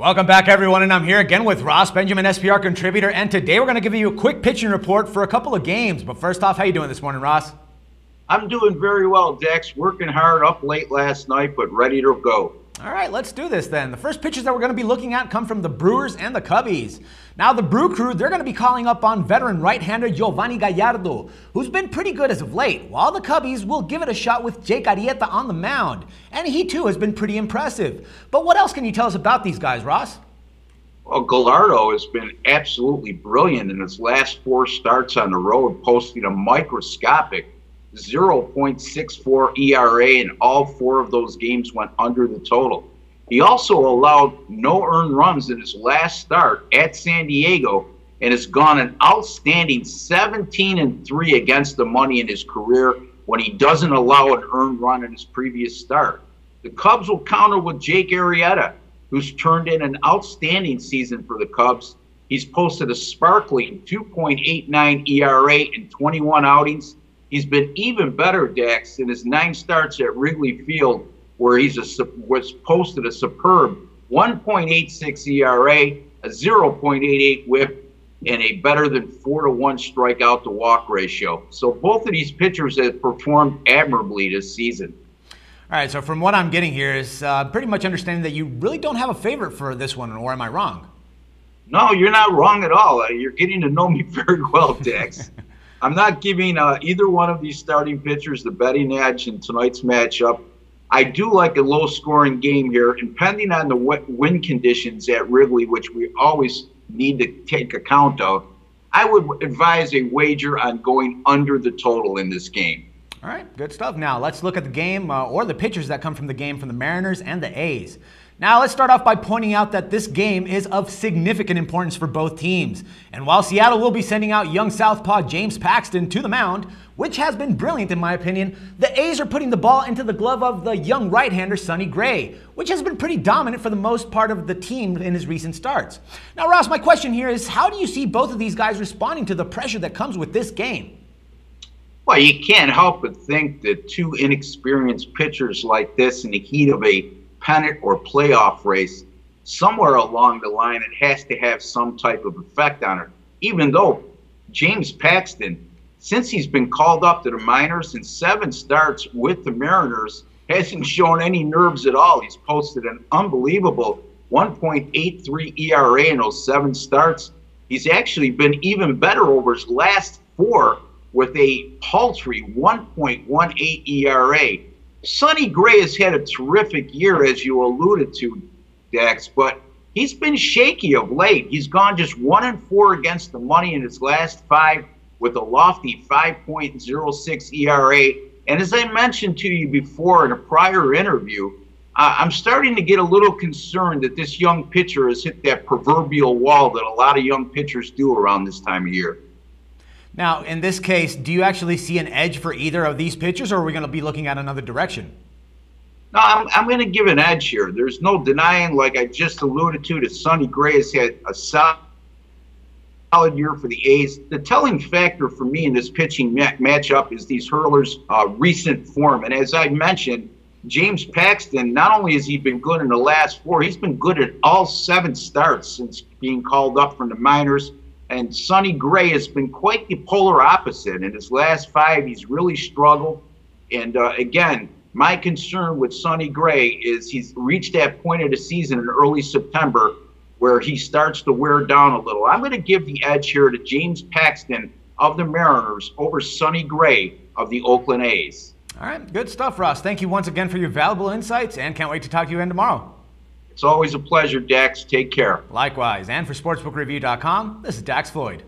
Welcome back, everyone, and I'm here again with Ross Benjamin, SPR contributor, and today we're going to give you a quick pitching report for a couple of games. But first off, how you doing this morning, Ross? I'm doing very well, Dex. Working hard, up late last night, but ready to go. All right, let's do this then. The first pitchers that we're going to be looking at come from the Brewers and the Cubbies. Now, the Brew Crew, they're going to be calling up on veteran right-hander Giovanni Gallardo, who's been pretty good as of late, while the Cubbies will give it a shot with Jake Arrieta on the mound. And he, too, has been pretty impressive. But what else can you tell us about these guys, Ross? Well, Gallardo has been absolutely brilliant in his last 4 starts on the road, posting a microscopic 0.64 ERA, and all 4 of those games went under the total. He also allowed no earned runs in his last start at San Diego and has gone an outstanding 17-3 against the money in his career when he doesn't allow an earned run in his previous start. The Cubs will counter with Jake Arrieta, who's turned in an outstanding season for the Cubs. He's posted a sparkling 2.89 ERA in 21 outings. He's been even better, Dax, in his 9 starts at Wrigley Field, where was posted a superb 1.86 ERA, a 0.88 WHIP, and a better than 4-to-1 strikeout to walk ratio. So both of these pitchers have performed admirably this season. All right, so from what I'm getting here is pretty much understanding that you really don't have a favorite for this one, or am I wrong? No, you're not wrong at all. You're getting to know me very well, Dax. I'm not giving either one of these starting pitchers the betting edge in tonight's matchup. I do like a low-scoring game here, and pending on the wind conditions at Wrigley, which we always need to take account of, I would advise a wager on going under the total in this game. All right, good stuff. Now, let's look at the game or the pitchers that come from the game from the Mariners and the A's. Now, let's start off by pointing out that this game is of significant importance for both teams. And while Seattle will be sending out young southpaw James Paxton to the mound, which has been brilliant in my opinion, the A's are putting the ball into the glove of the young right-hander Sonny Gray, which has been pretty dominant for the most part of the team in his recent starts. Now, Ross, my question here is, how do you see both of these guys responding to the pressure that comes with this game? Well, you can't help but think that 2 inexperienced pitchers like this in the heat of a pennant or playoff race, somewhere along the line it has to have some type of effect on it. Even though James Paxton, since he's been called up to the minors in 7 starts with the Mariners, hasn't shown any nerves at all. He's posted an unbelievable 1.83 ERA in those 7 starts. He's actually been even better over his last 4 with a paltry 1.18 ERA. Sonny Gray has had a terrific year, as you alluded to, Dax, but he's been shaky of late. He's gone just 1-4 against the money in his last 5 with a lofty 5.06 ERA. And as I mentioned to you before in a prior interview, I'm starting to get a little concerned that this young pitcher has hit that proverbial wall that a lot of young pitchers do around this time of year. Now, in this case, do you actually see an edge for either of these pitchers, or are we going to be looking at another direction? No, I'm going to give an edge here. There's no denying, like I just alluded to, that Sonny Gray has had a solid year for the A's. The telling factor for me in this pitching matchup is these hurlers' recent form. And as I mentioned, James Paxton, not only has he been good in the last 4, he's been good at all 7 starts since being called up from the minors. And Sonny Gray has been quite the polar opposite. In his last 5, he's really struggled. And again, my concern with Sonny Gray is he's reached that point of the season in early September where he starts to wear down a little. I'm going to give the edge here to James Paxton of the Mariners over Sonny Gray of the Oakland A's. All right, good stuff, Ross. Thank you once again for your valuable insights, and can't wait to talk to you again tomorrow. It's always a pleasure, Dax. Take care. Likewise. And for SportsbookReview.com, this is Dax Floyd.